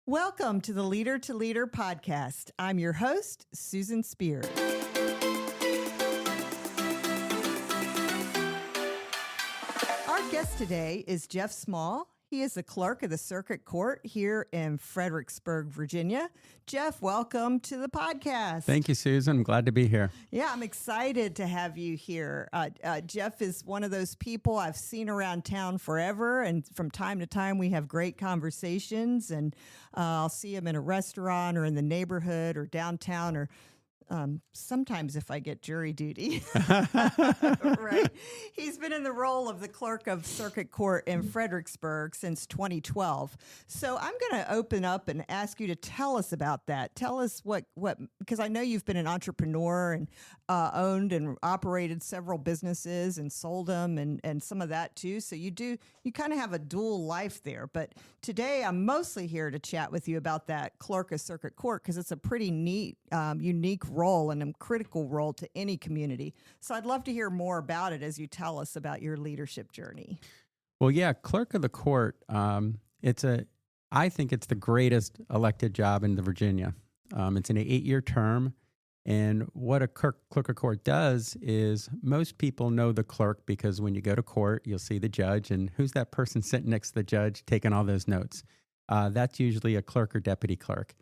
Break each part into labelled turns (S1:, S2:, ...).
S1: Welcome to the Leader to Leader podcast. I'm your host, Susan Spear. Our guest today is Jeff Small. He is the clerk of the circuit court here in Fredericksburg, Virginia. Jeff, welcome to the podcast.
S2: Thank you, Susan. I'm glad to be here.
S1: Yeah, I'm excited to have you here. Jeff is one of those people I've seen around town forever, and from time to time we have great conversations, and I'll see him in a restaurant or in the neighborhood or downtown or sometimes if I get jury duty. Right. He's been in the role of the clerk of circuit court in Fredericksburg since 2012. So I'm going to open up and ask you to tell us about that. Tell us what because I know you've been an entrepreneur and owned and operated several businesses and sold them and some of that too. So you kind of have a dual life there. But today I'm mostly here to chat with you about that clerk of circuit court because it's a pretty neat, unique role and a critical role to any community. So I'd love to hear more about it as you tell us about your leadership journey.
S2: Well, yeah, clerk of the court. I think it's the greatest elected job in the Virginia. It's an 8-year term. And what a clerk of court does is most people know the clerk because when you go to court, you'll see the judge and who's that person sitting next to the judge taking all those notes. That's usually a clerk or deputy clerk.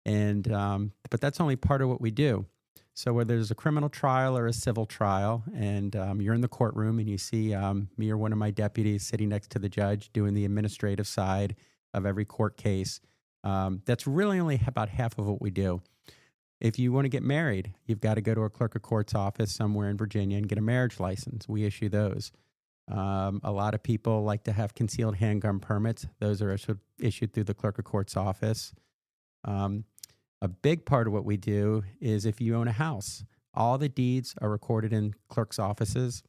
S2: And but that's only part of what we do. So whether there's a criminal trial or a civil trial, and you're in the courtroom and you see me or one of my deputies sitting next to the judge doing the administrative side of every court case, that's really only about half of what we do. If you want to get married, you've got to go to a clerk of court's office somewhere in Virginia and get a marriage license. We issue those. A lot of people like to have concealed handgun permits. Those are issued through the clerk of court's office. A big part of what we do is if you own a house, all the deeds are recorded in clerk's offices,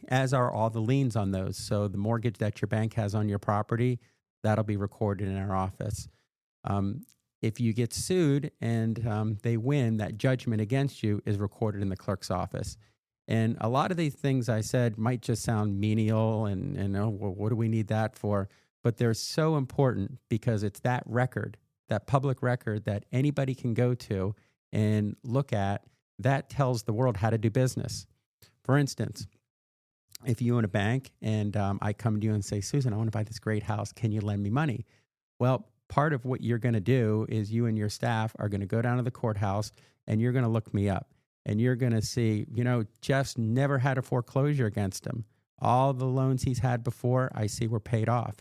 S2: as are all the liens on those. So the mortgage that your bank has on your property, that'll be recorded in our office. If you get sued and they win, that judgment against you is recorded in the clerk's office. And a lot of these things I said might just sound menial and well, what do we need that for? But they're so important because it's that record, that public record that anybody can go to and look at, that tells the world how to do business. For instance, if you own a bank and I come to you and say, Susan, I want to buy this great house. Can you lend me money? Well, part of what you're going to do is you and your staff are going to go down to the courthouse and you're going to look me up and you're going to see, Jeff's never had a foreclosure against him. All the loans he's had before, I see were paid off.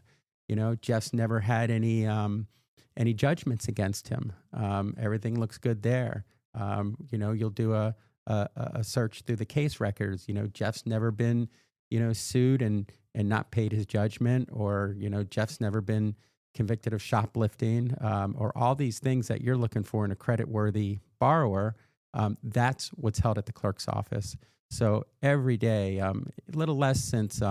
S2: Jeff's never had any judgments against him. Everything looks good there. You'll do a search through the case records. Jeff's never been, sued and not paid his judgment, or, Jeff's never been convicted of shoplifting, or all these things that you're looking for in a credit-worthy borrower. That's what's held at the clerk's office. So every day, a little less since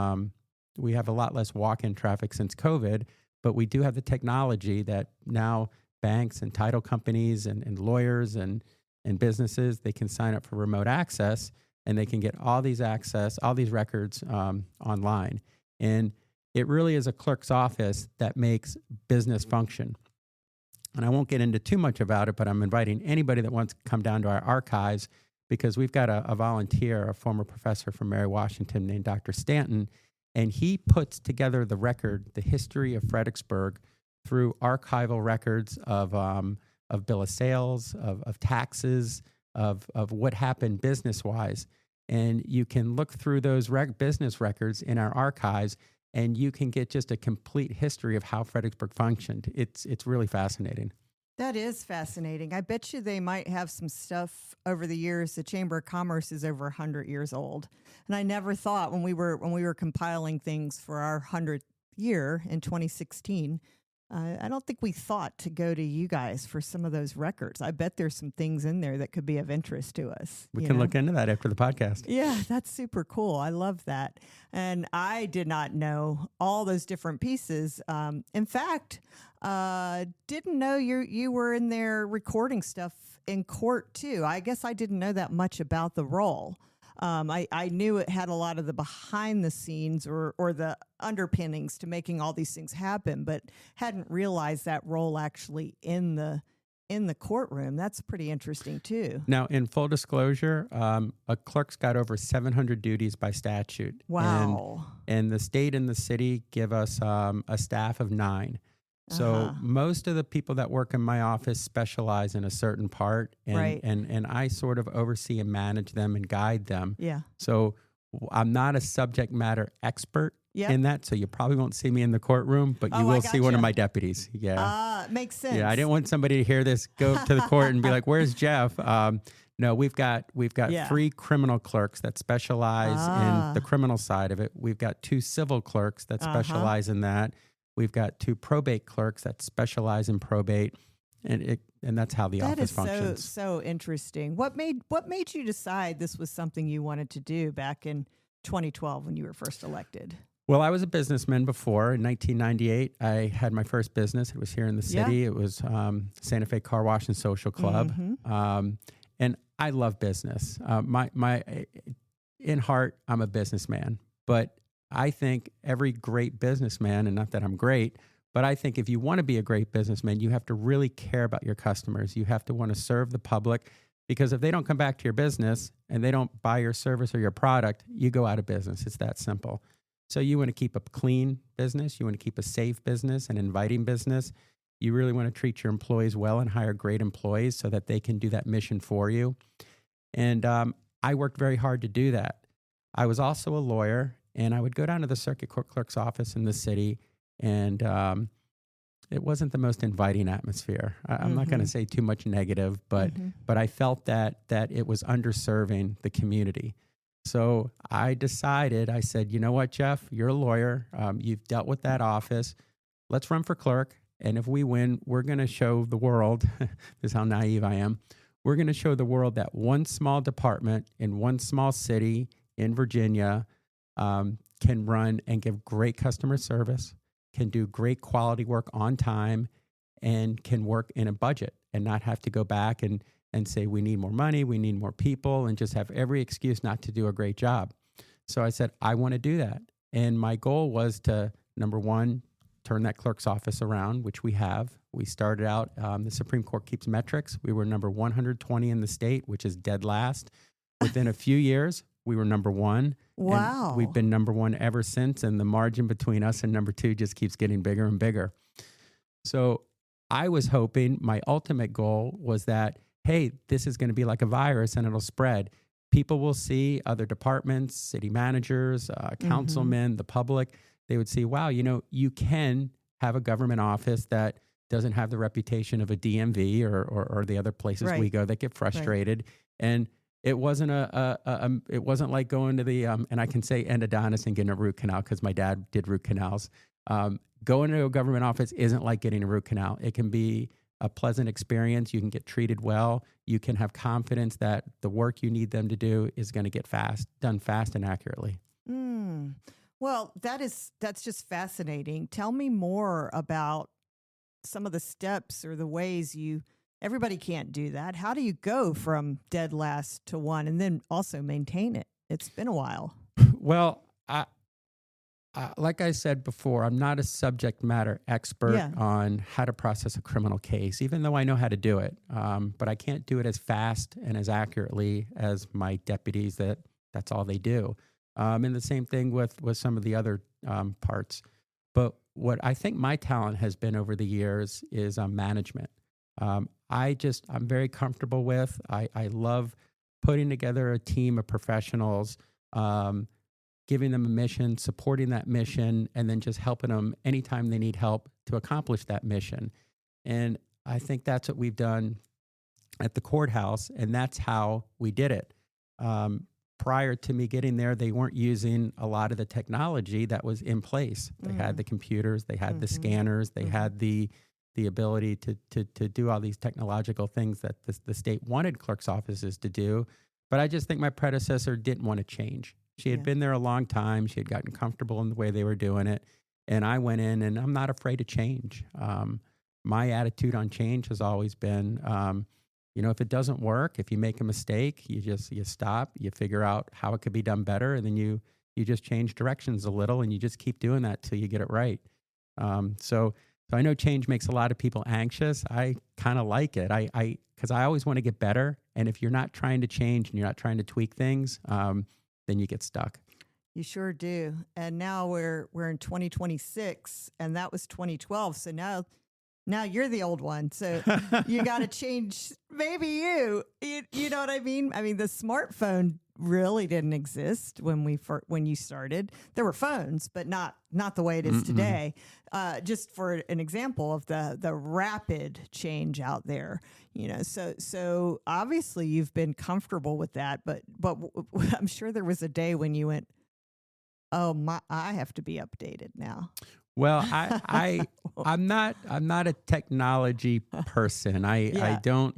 S2: we have a lot less walk-in traffic since COVID, but we do have the technology that now banks and title companies and lawyers and businesses, they can sign up for remote access and they can get all these records online. And it really is a clerk's office that makes business function. And I won't get into too much about it, but I'm inviting anybody that wants to come down to our archives because we've got a volunteer, a former professor from Mary Washington named Dr. Stanton, and he puts together the record, the history of Fredericksburg through archival records of bill of sales, of taxes, of what happened business-wise. And you can look through those business records in our archives, and you can get just a complete history of how Fredericksburg functioned. It's really fascinating.
S1: That is fascinating. I bet you they might have some stuff over the years. The Chamber of Commerce is over 100 years old. And I never thought when we were compiling things for our 100th year in 2016, I don't think we thought to go to you guys for some of those records. I bet there's some things in there that could be of interest to us.
S2: We can look into that after the podcast.
S1: Yeah, that's super cool. I love that. And I did not know all those different pieces. In fact, didn't know you were in there recording stuff in court too. I guess I didn't know that much about the role. I knew it had a lot of the behind the scenes or the underpinnings to making all these things happen, but hadn't realized that role actually in the courtroom. That's pretty interesting too.
S2: Now, in full disclosure, a clerk's got over 700 duties by statute.
S1: Wow.
S2: And the state and the city give us a staff of 9. So
S1: Uh-huh.
S2: most of the people that work in my office specialize in a certain part, and,
S1: Right.
S2: and I sort of oversee and manage them and guide them.
S1: Yeah.
S2: So I'm not a subject matter expert
S1: Yep.
S2: in that, so you probably won't see me in the courtroom, but you
S1: Oh, I
S2: will see one
S1: gotcha.
S2: of my deputies. Yeah.
S1: Makes sense.
S2: Yeah, I didn't want somebody to hear this, go to the court and be like, "Where's Jeff?" No, we've got
S1: Yeah.
S2: 3 criminal clerks that specialize in the criminal side of it. We've got 2 civil clerks that specialize in that. We've got 2 probate clerks that specialize in probate, and that's how the
S1: That
S2: office
S1: is
S2: functions.
S1: so interesting. What made you decide this was something you wanted to do back in 2012 when you were first elected?
S2: Well, I was a businessman before. In 1998, I had my first business. It was here in the city.
S1: Yeah.
S2: It was Santa Fe Car Wash and Social Club, and I love business. In heart, I'm a businessman, but I think every great businessman, and not that I'm great, but I think if you want to be a great businessman, you have to really care about your customers. You have to want to serve the public, because if they don't come back to your business and they don't buy your service or your product, you go out of business. It's that simple. So you want to keep a clean business. You want to keep a safe business, an inviting business. You really want to treat your employees well and hire great employees so that they can do that mission for you. And I worked very hard to do that. I was also a lawyer, and I would go down to the circuit court clerk's office in the city, and it wasn't the most inviting atmosphere. I'm not going to say too much negative, but I felt that it was underserving the community. So I said, you know what, Jeff, you're a lawyer. You've dealt with that office. Let's run for clerk. And if we win, we're going to show the world, this is how naive I am, we're going to show the world that one small department in one small city in Virginia can run and give great customer service, can do great quality work on time, and can work in a budget and not have to go back and say, we need more money, we need more people, and just have every excuse not to do a great job. So I said, I want to do that. And my goal was to, number one, turn that clerk's office around, which we have. We started out, the Supreme Court keeps metrics. We were number 120 in the state, which is dead last. Within a few years, we were number 1.
S1: Wow.
S2: And we've been number 1 ever since, and the margin between us and number 2 just keeps getting bigger and bigger. So I was hoping, my ultimate goal was that, hey, this is going to be like a virus and it'll spread. People will see, other departments, city managers, councilmen, the public, they would see, wow, you can have a government office that doesn't have the reputation of a DMV or the other places we go that get frustrated. Right. And it wasn't it wasn't like going to the, and I can say endodontist and getting a root canal because my dad did root canals. Going to a government office isn't like getting a root canal. It can be a pleasant experience. You can get treated well. You can have confidence that the work you need them to do is going to get done fast and accurately.
S1: Well, that's just fascinating. Tell me more about some of the steps or the ways everybody can't do that. How do you go from dead last to 1 and then also maintain it? It's been a while.
S2: Well, like I said before, I'm not a subject matter expert on how to process a criminal case, even though I know how to do it. But I can't do it as fast and as accurately as my deputies that's all they do. And the same thing with some of the other parts. But what I think my talent has been over the years is management. I'm very comfortable with. I love putting together a team of professionals, giving them a mission, supporting that mission, and then just helping them anytime they need help to accomplish that mission. And I think that's what we've done at the courthouse, and that's how we did it. Prior to me getting there, they weren't using a lot of the technology that was in place. They had the computers, they had the scanners, they had the ability to do all these technological things that the state wanted clerk's offices to do. But I just think my predecessor didn't want to change. She had been there a long time. She had gotten comfortable in the way they were doing it. And I went in, and I'm not afraid to change. My attitude on change has always been, if it doesn't work, if you make a mistake, you stop, you figure out how it could be done better, and then you just change directions a little, and you just keep doing that till you get it right. So I know change makes a lot of people anxious. I kind of like it. Because I always want to get better, and if you're not trying to change and you're not trying to tweak things, then you get stuck.
S1: You sure do. And now we're in 2026, and that was 2012. So now you're the old one. So you got to change. Maybe you know what I mean? I mean, the smartphone really didn't exist when you started. There were phones, but not the way it is today. Just for an example of the rapid change out there, So obviously you've been comfortable with that, but I'm sure there was a day when you went, "Oh, I have to be updated now."
S2: Well, I'm not a technology person. I don't,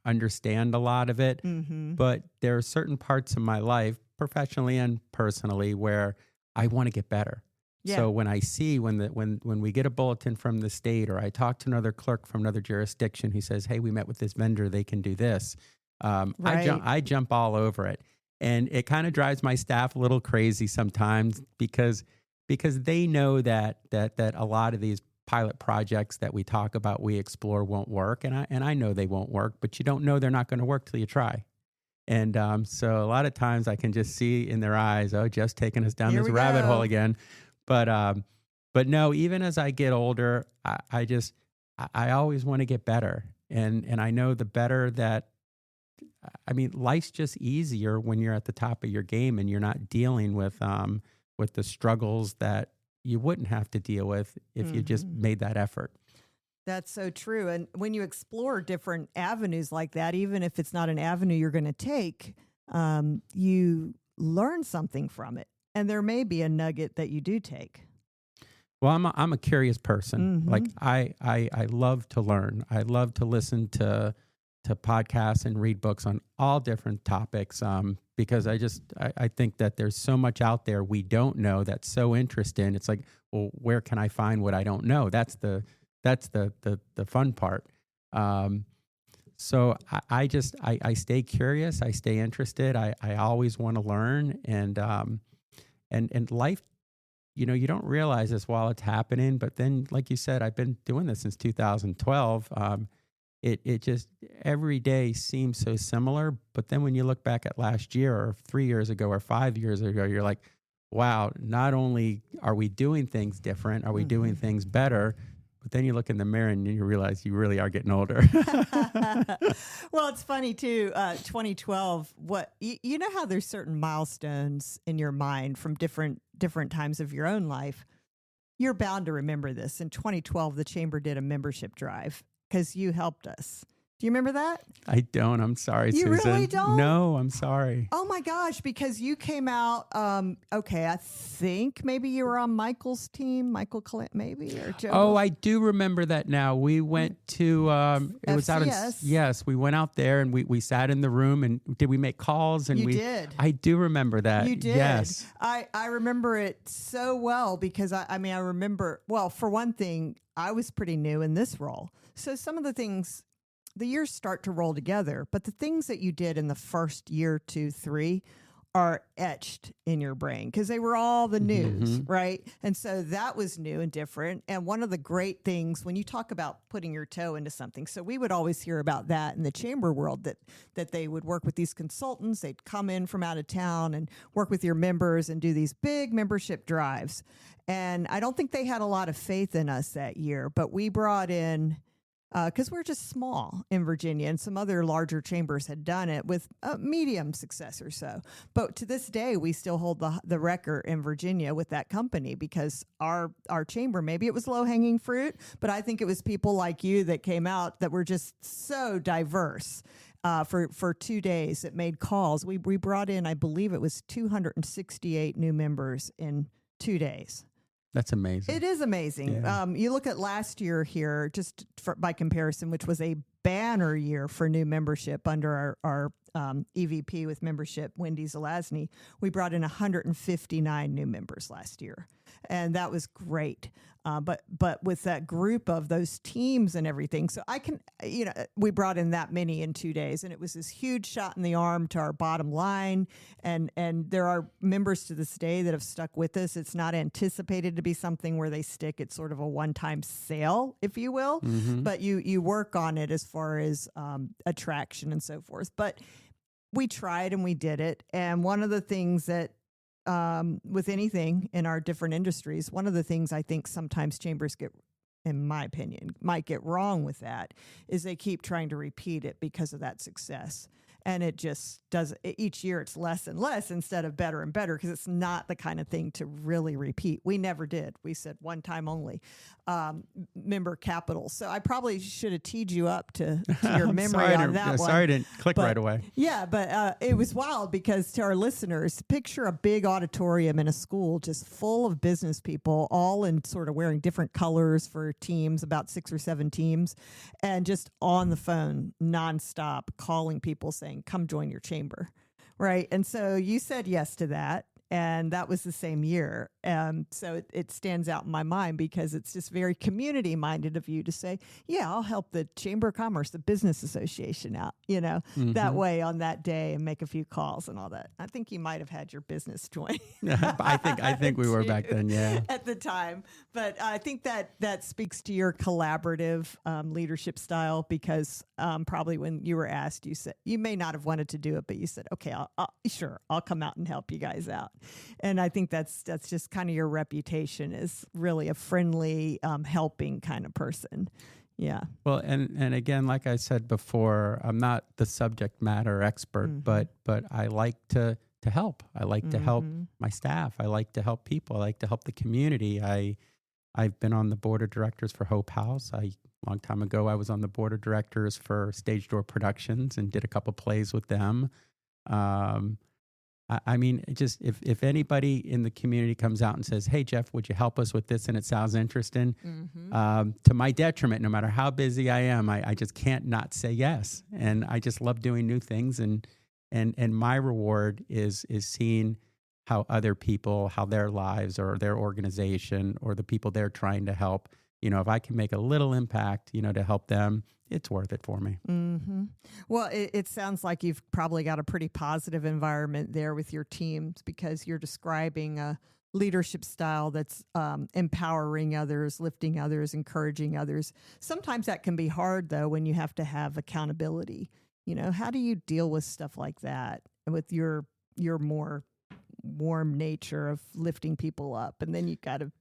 S2: understand a lot of it, but there are certain parts of my life, professionally and personally, where I want to get better. Yeah. So when I see when we get a bulletin from the state, or I talk to another clerk from another jurisdiction who says, "Hey, we met with this vendor, they can do this," right. I jump all over it, and it kind of drives my staff a little crazy sometimes because they know that a lot of these pilot projects that we talk about, we explore, won't work, and I know they won't work, but you don't know they're not going to work till you try. And so a lot of times I can just see in their eyes, "Oh, Jeff's taking us down this rabbit hole again." But no, even as I get older, I always want to get better, and I know the better that. I mean, life's just easier when you're at the top of your game and you're not dealing with the struggles that you wouldn't have to deal with if you just made that effort.
S1: That's so true. And when you explore different avenues like that, even if it's not an avenue you're going to take, you learn something from it. And there may be a nugget that you do take.
S2: Well, I'm a curious person. Like I love to learn. I love to listen to podcasts and read books on all different topics, because I think that there's so much out there we don't know that's so interesting. It's like, well, where can I find what I don't know? That's the fun part. So I stay curious. I stay interested. I always want to learn, and life, you don't realize this while it's happening, but then, like you said, I've been doing this since 2012. It just every day seems so similar. But then when you look back at last year or 3 years ago or 5 years ago, you're like, wow, not only are we doing things different, are we doing things better? But then you look in the mirror and you realize you really are getting older.
S1: Well, it's funny too. 2012. You know how there's certain milestones in your mind from different times of your own life. You're bound to remember this. In 2012, the chamber did a membership drive, because you helped us. Do you remember that?
S2: I don't. I'm sorry,
S1: you
S2: Susan.
S1: You really don't?
S2: No, I'm sorry.
S1: Oh, my gosh, because you came out, I think maybe you were on Michael's team, Michael Clint maybe, or Joe.
S2: Oh, I do remember that now. We went to, it was out in, yes, we went out there and we sat in the room, and did we make calls? And
S1: you did.
S2: I do remember that.
S1: You did.
S2: Yes.
S1: I remember it so well because I remember, well, for one thing, I was pretty new in this role. So some of the things, the years start to roll together, but the things that you did in the first year, 2, 3 are etched in your brain because they were all the news, right? And so that was new and different. And one of the great things when you talk about putting your toe into something, so we would always hear about that in the chamber world, that they would work with these consultants. They'd come in from out of town and work with your members and do these big membership drives. And I don't think they had a lot of faith in us that year, but we brought in, because we're just small in Virginia, and some other larger chambers had done it with medium success or so. But to this day, we still hold the record in Virginia with that company because our chamber, maybe it was low-hanging fruit, but I think it was people like you that came out that were just so diverse. For 2 days that made calls. We brought in, I believe it was 268 new members in 2 days.
S2: That's amazing.
S1: It is amazing.
S2: Yeah.
S1: You look at last year here, just by comparison, which was a banner year for new membership under our EVP with membership, Wendy Zelazny. We brought in 159 new members last year, and that was great. But with that group of those teams and everything, so we brought in that many in 2 days, and it was this huge shot in the arm to our bottom line. And there are members to this day that have stuck with us. It's not anticipated to be something where they stick. It's sort of a one-time sale, if you will.
S2: Mm-hmm.
S1: But you work on it as far as attraction and so forth. But we tried and we did it. And one of the things that with anything in our different industries, one of the things I think sometimes chambers get, in my opinion, might get wrong with that is they keep trying to repeat it because of that success. And it just does, each year it's less and less instead of better and better, because it's not the kind of thing to really repeat. We never did. We said one time only. Member capital. So I probably should have teed you up to your memory on that one.
S2: Sorry I didn't click right away.
S1: Yeah, but it was wild because to our listeners, picture a big auditorium in a school just full of business people, all in sort of wearing different colors for teams, about 6 or 7 teams, and just on the phone nonstop calling people saying, come join your chamber, right? And so you said yes to that, and that was the same year. So it stands out in my mind because it's just very community-minded of you to say, yeah, I'll help the Chamber of Commerce, the business association out, that way on that day and make a few calls and all that. I think you might have had your business join.
S2: I think we were back then, yeah.
S1: At the time. But I think that speaks to your collaborative leadership style because probably when you were asked, you said, you may not have wanted to do it, but you said, okay, I'll come out and help you guys out. And I think that's just kind of your reputation is really a friendly, helping kind of person. Yeah.
S2: Well, and again, like I said before, I'm not the subject matter expert, but I like to help. I like to help my staff. I like to help people. I like to help the community. I've been on the board of directors for Hope House. A long time ago, I was on the board of directors for Stage Door Productions and did a couple plays with them. I mean, just if anybody in the community comes out and says, hey, Jeff, would you help us with this? And it sounds interesting, to my detriment, no matter how busy I am, I just can't not say yes. And I just love doing new things. And my reward is seeing how other people, how their lives or their organization or the people they're trying to help, if I can make a little impact, to help them, it's worth it for me.
S1: Mm-hmm. Well, it sounds like you've probably got a pretty positive environment there with your teams because you're describing a leadership style that's empowering others, lifting others, encouraging others. Sometimes that can be hard, though, when you have to have accountability. How do you deal with stuff like that with your more warm nature of lifting people up? And then you got to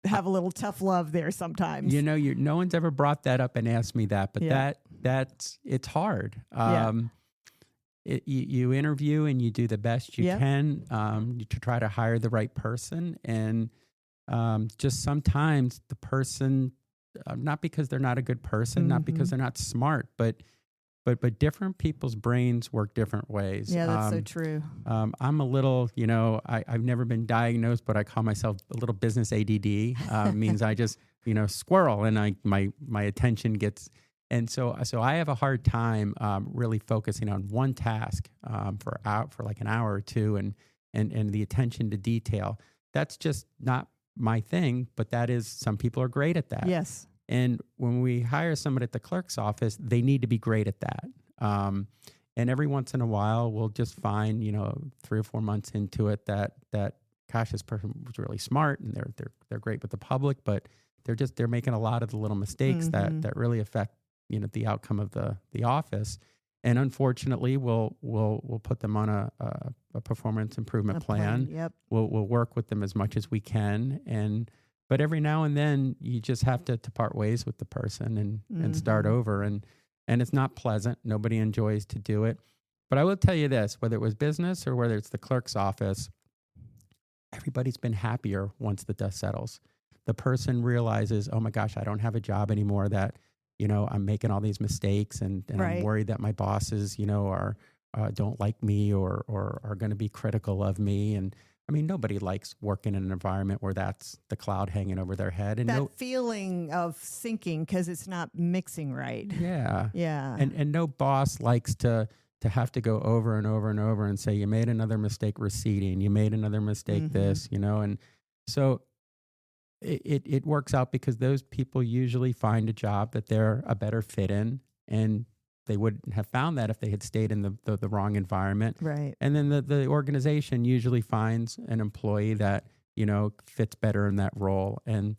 S1: have a little tough love there sometimes.
S2: No one's ever brought that up and asked me that, but that's it's hard. You interview and you do the best you can to try to hire the right person, and just sometimes the person, not because they're not a good person, not because they're not smart, but different people's brains work different ways.
S1: Yeah, that's so true.
S2: I'm a little, I've never been diagnosed, but I call myself a little business ADD. Means I just, squirrel, and my attention gets, and so I have a hard time really focusing on one task for like an hour or two, and the attention to detail. That's just not my thing, but that is, some people are great at that.
S1: Yes.
S2: And when we hire somebody at the clerk's office, they need to be great at that. And every once in a while, we'll just find, 3 or 4 months into it that gosh, this person was really smart and they're great with the public, but they're making a lot of the little mistakes that really affect, the outcome of the office. And unfortunately, we'll put them on a performance improvement plan.
S1: Yep.
S2: We'll work with them as much as we can, but every now and then you just have to part ways with the person and start over. And it's not pleasant. Nobody enjoys to do it. But I will tell you this, whether it was business or whether it's the clerk's office, everybody's been happier once the dust settles. The person realizes, oh my gosh, I don't have a job anymore, that, I'm making all these mistakes and I'm worried that my bosses, are don't like me or are going to be critical of me. And I mean, nobody likes working in an environment where that's the cloud hanging over their head. And
S1: That feeling of sinking because it's not mixing right.
S2: yeah.
S1: Yeah.
S2: And no boss likes to have to go over and over and over and say, you made another mistake receipting, you made another mistake this, and so it works out because those people usually find a job that they're a better fit in, and they wouldn't have found that if they had stayed in the wrong environment.
S1: Right.
S2: And then the organization usually finds an employee that, fits better in that role. And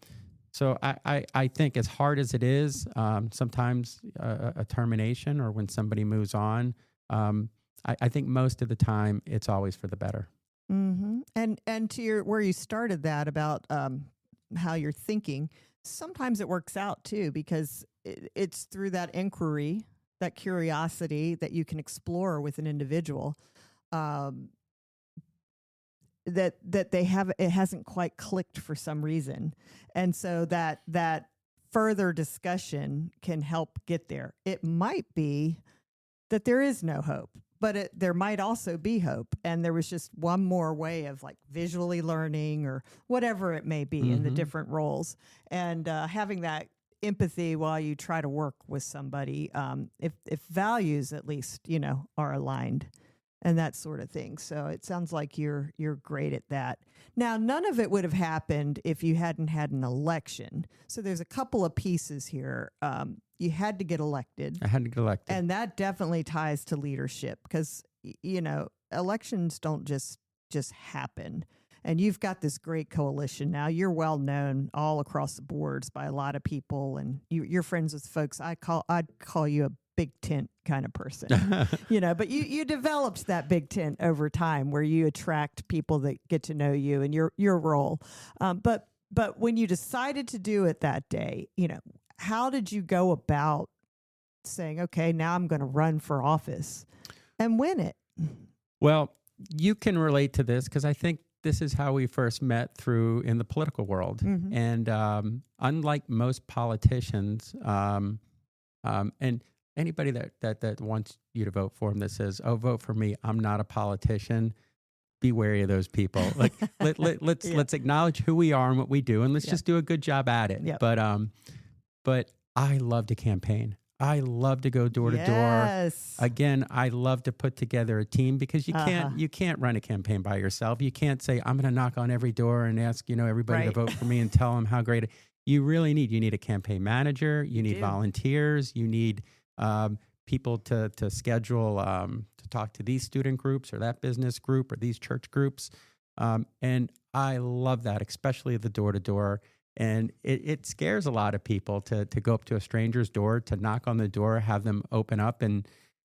S2: so I think as hard as it is, sometimes a termination or when somebody moves on, I think most of the time it's always for the better.
S1: Mm-hmm. And to where you started that about how you're thinking, sometimes it works out too, because it's through that inquiry, that curiosity that you can explore with an individual, that it hasn't quite clicked for some reason. And so that further discussion can help get there. It might be that there is no hope, but there might also be hope. And there was just one more way of like visually learning or whatever it may be in the different roles. And having that empathy while you try to work with somebody, if values at least, are aligned and that sort of thing. So it sounds like you're great at that. Now, none of it would have happened if you hadn't had an election. So there's a couple of pieces here. You had to get elected.
S2: I had to get elected.
S1: And that definitely ties to leadership because, elections don't just happen. And you've got this great coalition now. You're well known all across the boards by a lot of people, and you're friends with folks. I'd call you a big tent kind of person, but you developed that big tent over time where you attract people that get to know you and your role. But when you decided to do it that day, how did you go about saying, okay, now I'm going to run for office and win it?
S2: Well, you can relate to this because I think this is how we first met in the political world. And unlike most politicians, and anybody that wants you to vote for him that says, oh, vote for me, I'm not a politician, be wary of those people. Like let's acknowledge who we are and what we do, and let's just do a good job at it. Yep. But I love to campaign. I love to go door to door. Again, I love to put together a team because you can't run a campaign by yourself. You can't say, I'm going to knock on every door and ask, everybody to vote for me and tell them how great you need a campaign manager. You need volunteers. You need people to schedule to talk to these student groups or that business group or these church groups. And I love that, especially the door to door. And it scares a lot of people to go up to a stranger's door, to knock on the door, have them open up and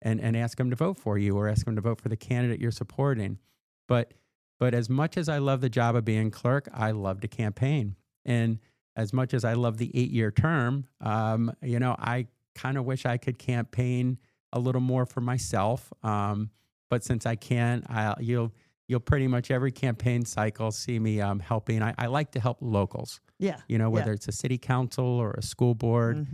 S2: ask them to vote for you or ask them to vote for the candidate you're supporting. But as much as I love the job of being clerk, I love to campaign. And as much as I love the 8-year term, I kind of wish I could campaign a little more for myself. But since I can't, you'll pretty much every campaign cycle see me helping. I like to help locals. Yeah. Whether it's a city council or a school board,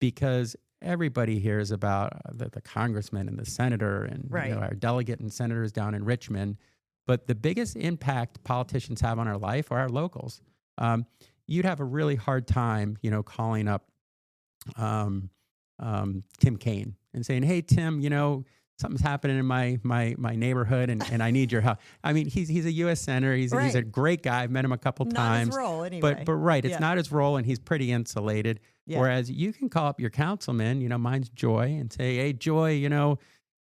S2: because everybody hears about the congressman and the senator and our delegate and senators down in Richmond. But the biggest impact politicians have on our life are our locals. You'd have a really hard time, calling up Tim Kaine and saying, hey, Tim, something's happening in my neighborhood and I need your help. I mean, he's a U.S. senator. He's a great guy. I've met him a couple times.
S1: Not his role anyway.
S2: But it's not his role, and he's pretty insulated. Yeah. Whereas you can call up your councilman, mine's Joy, and say, hey, Joy,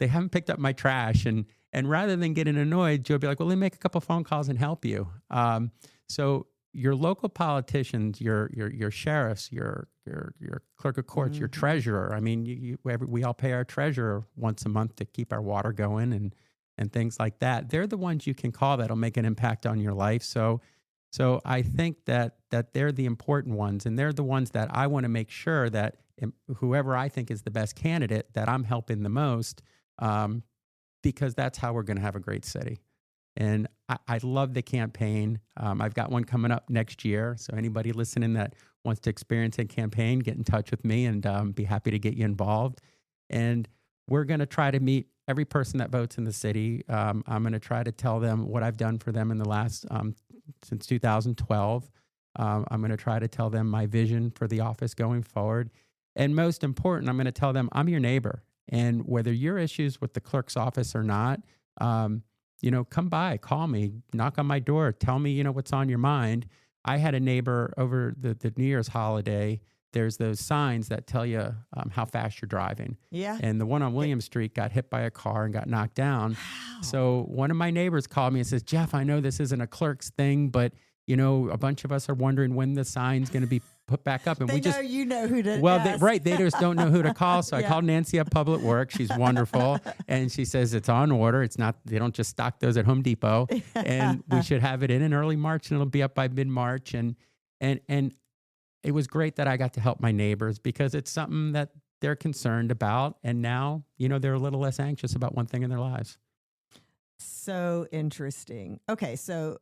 S2: they haven't picked up my trash. And rather than getting annoyed, Joy will be like, well, let me make a couple phone calls and help you. So your local politicians, your sheriffs, your clerk of courts, your treasurer. I mean, we all pay our treasurer once a month to keep our water going and things like that. They're the ones you can call that'll make an impact on your life. So I think that they're the important ones, and they're the ones that I want to make sure that whoever I think is the best candidate, that I'm helping the most, because that's how we're going to have a great city. And I love the campaign. I've got one coming up next year. So anybody listening that wants to experience a campaign, get in touch with me and be happy to get you involved. And we're going to try to meet every person that votes in the city. I'm going to try to tell them what I've done for them in the last, since 2012. I'm going to try to tell them my vision for the office going forward. And most important, I'm going to tell them I'm your neighbor. And whether your issues with the clerk's office or not, come by, call me, knock on my door, tell me, what's on your mind. I had a neighbor over the New Year's holiday. There's those signs that tell you how fast you're driving.
S1: Yeah.
S2: And the one on William Street got hit by a car and got knocked down.
S1: Wow.
S2: So one of my neighbors called me and says, Jeff, I know this isn't a clerk's thing, but a bunch of us are wondering when the sign's going to be put back up. And
S1: they know you know who to ask.
S2: They just don't know who to call. So I called Nancy at Public Works. She's wonderful. And she says it's on order. It's not, they don't just stock those at Home Depot. And we should have it in early March, and it'll be up by mid-March. And it was great that I got to help my neighbors, because it's something that they're concerned about. And now, they're a little less anxious about one thing in their lives.
S1: So interesting. Okay. So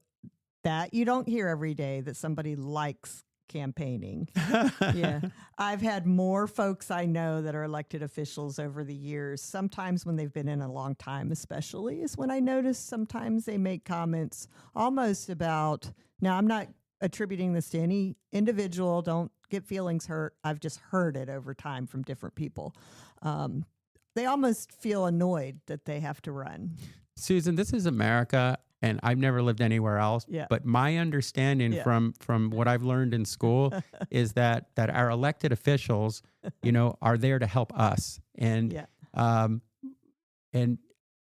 S1: that you don't hear every day, that somebody likes campaigning. Yeah. I've had more folks I know that are elected officials over the years. Sometimes when they've been in a long time, especially, is when I notice sometimes they make comments almost about, now I'm not attributing this to any individual, don't get feelings hurt. I've just heard it over time from different people. They almost feel annoyed that they have to run.
S2: Susan, this is America, and I've never lived anywhere else.
S1: Yeah.
S2: But my understanding from what I've learned in school is that our elected officials, are there to help us. And and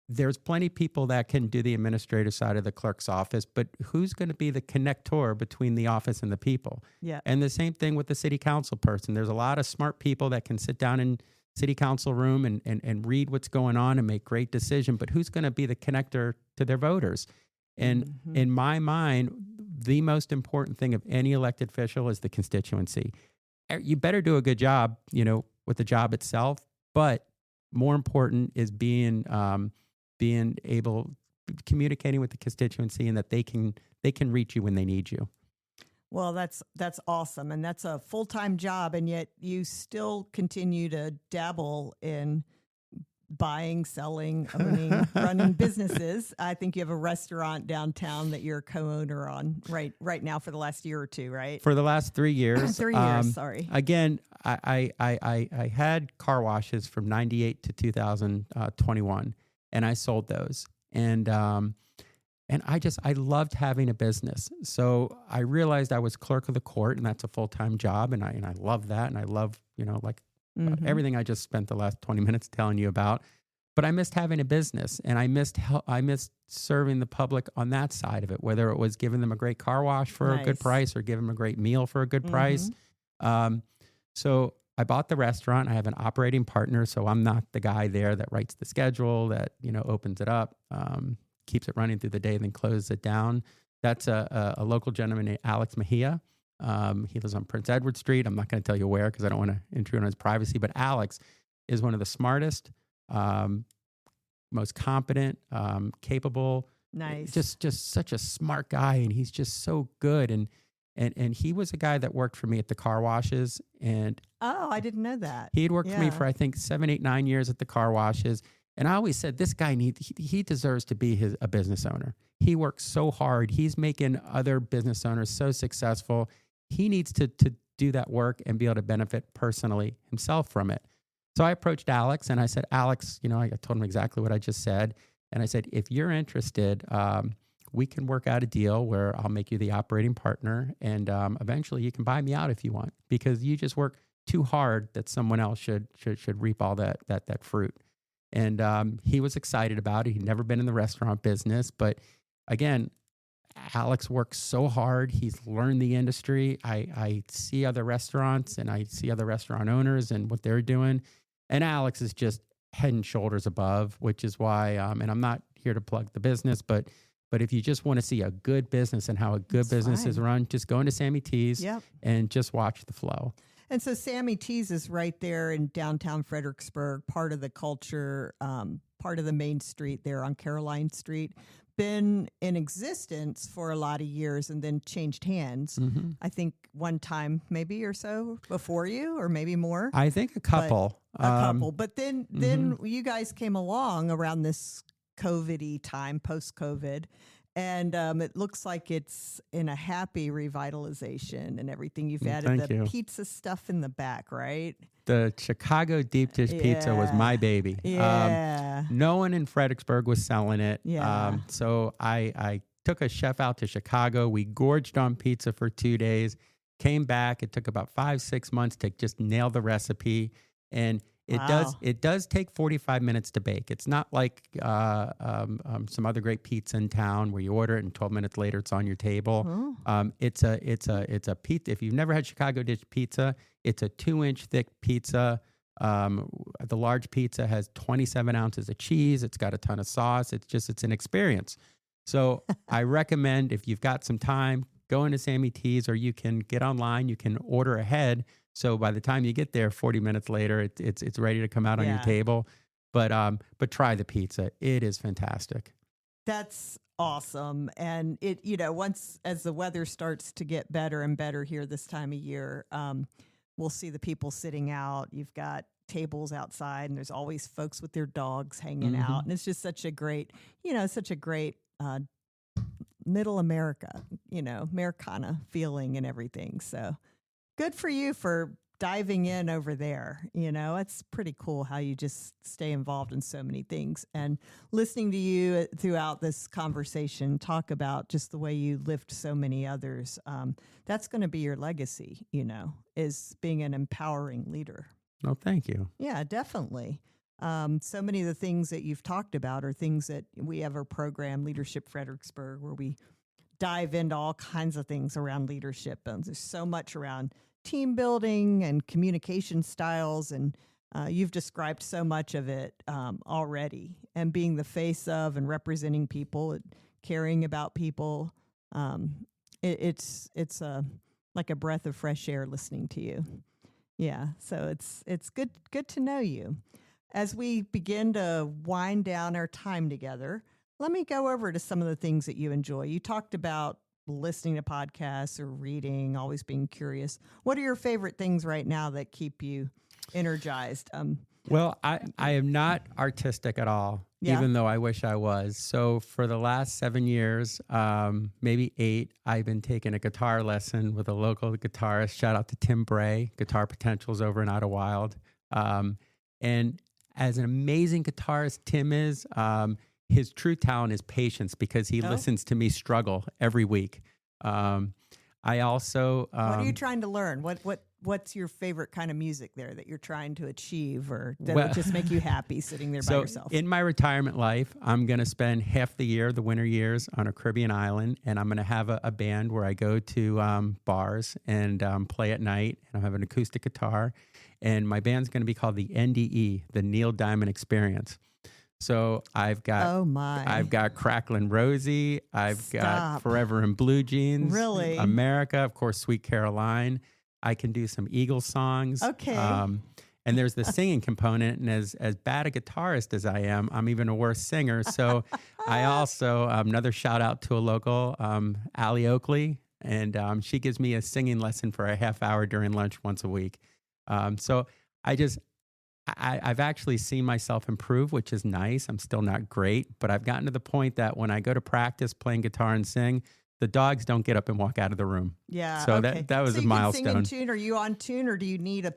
S2: there's plenty of people that can do the administrative side of the clerk's office, but who's going to be the connector between the office and the people?
S1: Yeah.
S2: And the same thing with the city council person. There's a lot of smart people that can sit down in city council room and read what's going on and make great decisions, but who's going to be the connector to their voters? And in my mind, the most important thing of any elected official is the constituency. You better do a good job, with the job itself, but more important is being able, communicating with the constituency, and that they can reach you when they need you.
S1: Well, that's awesome. And that's a full-time job. And yet you still continue to dabble in buying, selling, owning, running businesses. I think you have a restaurant downtown that you're a co-owner on right now for the last year or two, right?
S2: For the last 3 years.
S1: 3 years, sorry.
S2: Again, I had car washes from 98 to 2021, and I sold those. And I loved having a business. So I realized I was clerk of the court, and that's a full-time job. And I love that. And I love, everything I just spent the last 20 minutes telling you about. But I missed having a business, and I missed serving the public on that side of it, whether it was giving them a great car wash for a good price or giving them a great meal for a good price. So I bought the restaurant. I have an operating partner, so I'm not the guy there that writes the schedule, that, opens it up, keeps it running through the day, then closes it down. That's a local gentleman named Alex Mejia. He lives on Prince Edward Street. I'm not going to tell you where because I don't want to intrude on his privacy, but Alex is one of the smartest, most competent, capable.
S1: Nice.
S2: Just such a smart guy, and he's just so good. And he was a guy that worked for me at the car washes. And
S1: I didn't know that.
S2: He had worked for me for, I think, 7, 8, 9 years at the car washes. And I always said, this guy he deserves to be a business owner. He works so hard. He's making other business owners so successful. He needs to do that work and be able to benefit personally himself from it. So I approached Alex and I said, Alex, I told him exactly what I just said. And I said, if you're interested, we can work out a deal where I'll make you the operating partner, and eventually you can buy me out if you want, because you just work too hard that someone else should reap all that fruit. And he was excited about it. He'd never been in the restaurant business, but again, Alex works so hard. He's learned the industry. I see other restaurants and I see other restaurant owners and what they're doing. And Alex is just head and shoulders above, which is why, and I'm not here to plug the business, but if you just want to see a good business and how a good business is run, just go into Sammy T's and just watch the flow.
S1: And so Sammy T's is right there in downtown Fredericksburg, part of the culture, part of the main street there on Caroline Street. Been in existence for a lot of years and then changed hands. I think one time maybe or so before you, or maybe more.
S2: I think a couple.
S1: a couple. But then you guys came along around this COVID-y time, post-COVID, and it looks like it's in a happy revitalization and everything. You've added the pizza stuff in the back, right?
S2: The Chicago deep dish pizza was my baby.
S1: Yeah.
S2: No one in Fredericksburg was selling it.
S1: Yeah.
S2: So I took a chef out to Chicago. We gorged on pizza for 2 days, came back. It took about 5-6 months to just nail the recipe. And it does take 45 minutes to bake. It's not like some other great pizza in town where you order it and 12 minutes later it's on your table. It's a pizza. If you've never had Chicago dish pizza, it's a 2-inch thick pizza. The large pizza has 27 ounces of cheese. It's got a ton of sauce. It's an experience. So I recommend, if you've got some time, go into Sammy T's, or you can get online. You can order ahead. So by the time you get there, 40 minutes later, it's ready to come out on your table. But try the pizza. It is fantastic.
S1: That's awesome. And once as the weather starts to get better and better here this time of year, we'll see the people sitting out. You've got tables outside, and there's always folks with their dogs hanging out. And it's just such a great, middle America, Americana feeling and everything. So good for you for diving in over there. It's pretty cool how you just stay involved in so many things. And listening to you throughout this conversation talk about just the way you lift so many others, that's going to be your legacy, is being an empowering leader.
S2: Oh, thank you.
S1: Yeah, definitely. So many of the things that you've talked about are things that we have our program, Leadership Fredericksburg, where we dive into all kinds of things around leadership. And there's so much around team building and communication styles. And you've described so much of it already. And being the face of and representing people, caring about people. It's like a breath of fresh air listening to you. Yeah, so it's good to know you. As we begin to wind down our time together, let me go over to some of the things that you enjoy. You talked about listening to podcasts or reading, always being curious. What are your favorite things right now that keep you energized?
S2: Well, I am not artistic at all, even though I wish I was. So for the last 7 years, maybe 8, I've been taking a guitar lesson with a local guitarist. Shout out to Tim Bray, Guitar Potentials over in Idlewild. And as an amazing guitarist Tim is, his true talent is patience, because he listens to me struggle every week. I also...
S1: what are you trying to learn? What's your favorite kind of music there that you're trying to achieve, or that would just make you happy sitting there by yourself?
S2: In my retirement life, I'm going to spend half the year, the winter years, on a Caribbean island, and I'm going to have a band where I go to bars and play at night, and I'll have an acoustic guitar, and my band's going to be called the NDE, the Neil Diamond Experience. So I've got Cracklin' Rosie, I've got Forever in Blue Jeans,
S1: really,
S2: America, of course, Sweet Caroline. I can do some Eagles songs.
S1: Okay.
S2: And there's the singing component. And as bad a guitarist as I am, I'm even a worse singer. So I also, another shout out to a local, Allie Oakley. And she gives me a singing lesson for a half hour during lunch once a week. So I've actually seen myself improve, which is nice. I'm still not great, but I've gotten to the point that when I go to practice playing guitar and sing, the dogs don't get up and walk out of the room.
S1: Yeah.
S2: So
S1: okay.
S2: that was a milestone.
S1: Can sing in tune? Are you on tune, or do you need a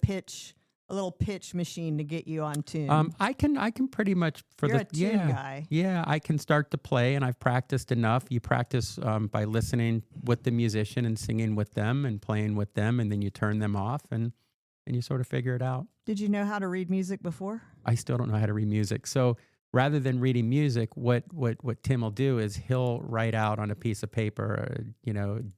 S1: little pitch machine to get you on tune?
S2: I can pretty much
S1: You're a tune guy.
S2: Yeah, I can start to play, and I've practiced enough. You practice by listening with the musician and singing with them and playing with them, and then you turn them off and you sort of figure it out.
S1: Did you know how to read music before?
S2: I still don't know how to read music. So rather than reading music, what Tim will do is he'll write out on a piece of paper,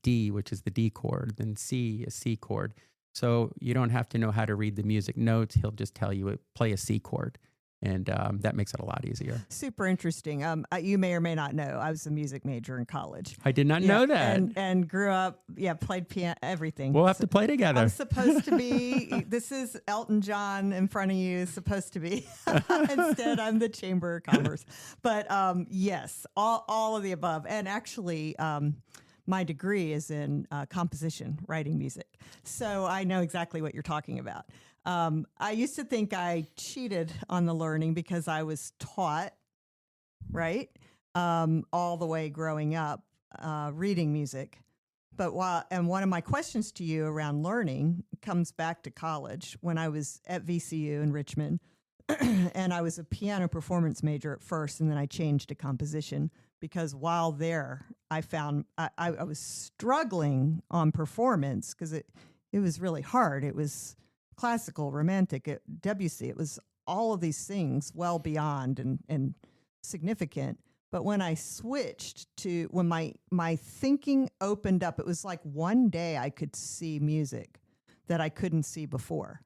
S2: D, which is the D chord, then C, a C chord. So you don't have to know how to read the music notes. He'll just tell you, play a C chord. And that makes it a lot easier.
S1: Super interesting. You may or may not know, I was a music major in college.
S2: I did not know that.
S1: And grew up, played piano, everything.
S2: We'll have to play together.
S1: I'm supposed to be, this is Elton John in front of you, supposed to be. Instead, I'm the Chamber of Commerce. But yes, all of the above. And actually, my degree is in composition, writing music. So I know exactly what you're talking about. I used to think I cheated on the learning because I was taught, right, all the way growing up, reading music. But one of my questions to you around learning comes back to college when I was at VCU in Richmond, and I was a piano performance major at first, and then I changed to composition because while there, I found I was struggling on performance because it was really hard. It was classical, romantic, Debussy. It was all of these things well beyond and significant. But when I switched to, when my thinking opened up, it was like one day I could see music that I couldn't see before.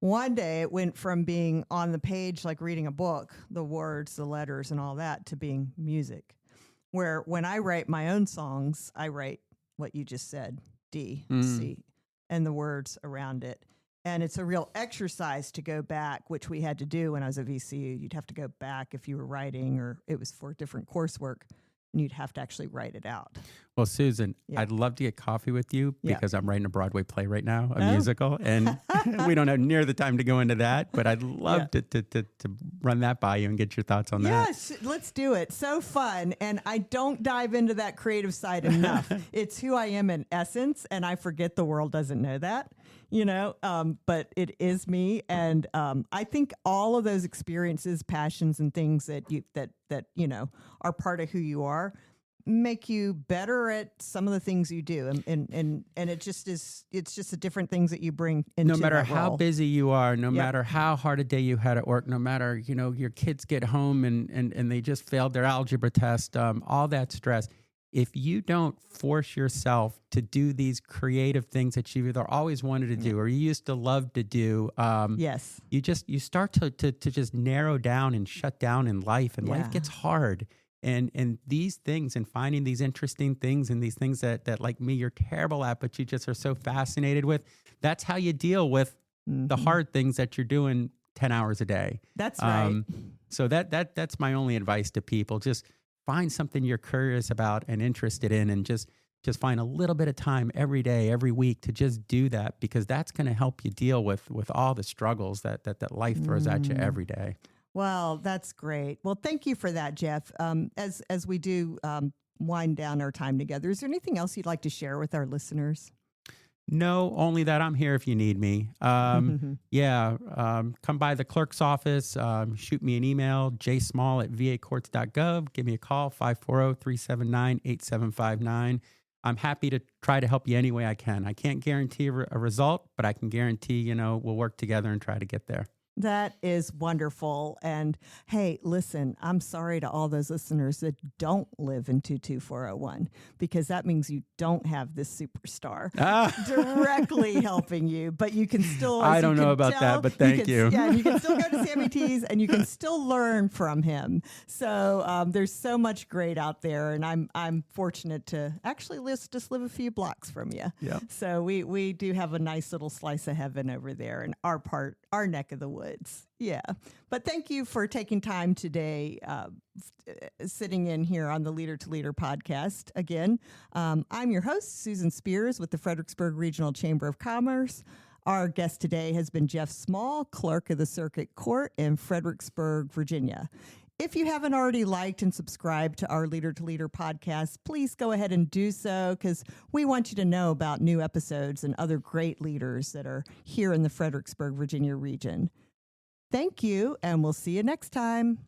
S1: One day it went from being on the page, like reading a book, the words, the letters and all that, to being music. Where when I write my own songs, I write what you just said, D, C, and the words around it. And it's a real exercise to go back, which we had to do when I was at VCU. You'd have to go back if you were writing or it was for different coursework, and you'd have to actually write it out.
S2: Well, Susan, I'd love to get coffee with you because I'm writing a Broadway play right now, a musical, and we don't have near the time to go into that, but I'd love to run that by you and get your thoughts on that.
S1: Yes, let's do it. So fun. And I don't dive into that creative side enough. It's who I am in essence, and I forget the world doesn't know that. But it is me. And I think all of those experiences, passions, and things that are part of who you are make you better at some of the things you do. And it's just the different things that you bring into
S2: no matter
S1: that
S2: how
S1: role.
S2: busy you are, no matter how hard a day you had at work, no matter, your kids get home and they just failed their algebra test, all that stress. If you don't force yourself to do these creative things that you've either always wanted to do or you used to love to do, you start to just narrow down and shut down in life, and life gets hard. And these things and finding these interesting things and these things that like me, you're terrible at, but you just are so fascinated with, that's how you deal with the hard things that you're doing 10 hours a day.
S1: That's right.
S2: So that's my only advice to people. Just find something you're curious about and interested in, and just find a little bit of time every day, every week to just do that, because that's going to help you deal with all the struggles that life throws at you every day.
S1: Well, that's great. Well, thank you for that, Jeff. As we do wind down our time together, is there anything else you'd like to share with our listeners?
S2: No, only that I'm here if you need me. Come by the clerk's office, shoot me an email, jsmall@vacourts.gov. Give me a call, 540-379-8759. I'm happy to try to help you any way I can. I can't guarantee a result, but I can guarantee, we'll work together and try to get there.
S1: That is wonderful. And hey, listen, I'm sorry to all those listeners that don't live in 22401, because that means you don't have this superstar directly helping you, but you can still,
S2: I don't know about that, but thank you.
S1: Yeah, you can still go to Sammy T's and you can still learn from him. So there's so much great out there, and I'm fortunate to actually just live a few blocks from you.
S2: Yeah.
S1: So we do have a nice little slice of heaven over there in our neck of the woods. Yeah. But thank you for taking time today, sitting in here on the Leader to Leader podcast. Again, I'm your host, Susan Spears with the Fredericksburg Regional Chamber of Commerce. Our guest today has been Jeff Small, Clerk of the Circuit Court in Fredericksburg, Virginia. If you haven't already liked and subscribed to our Leader to Leader podcast, please go ahead and do so, because we want you to know about new episodes and other great leaders that are here in the Fredericksburg, Virginia region. Thank you, and we'll see you next time.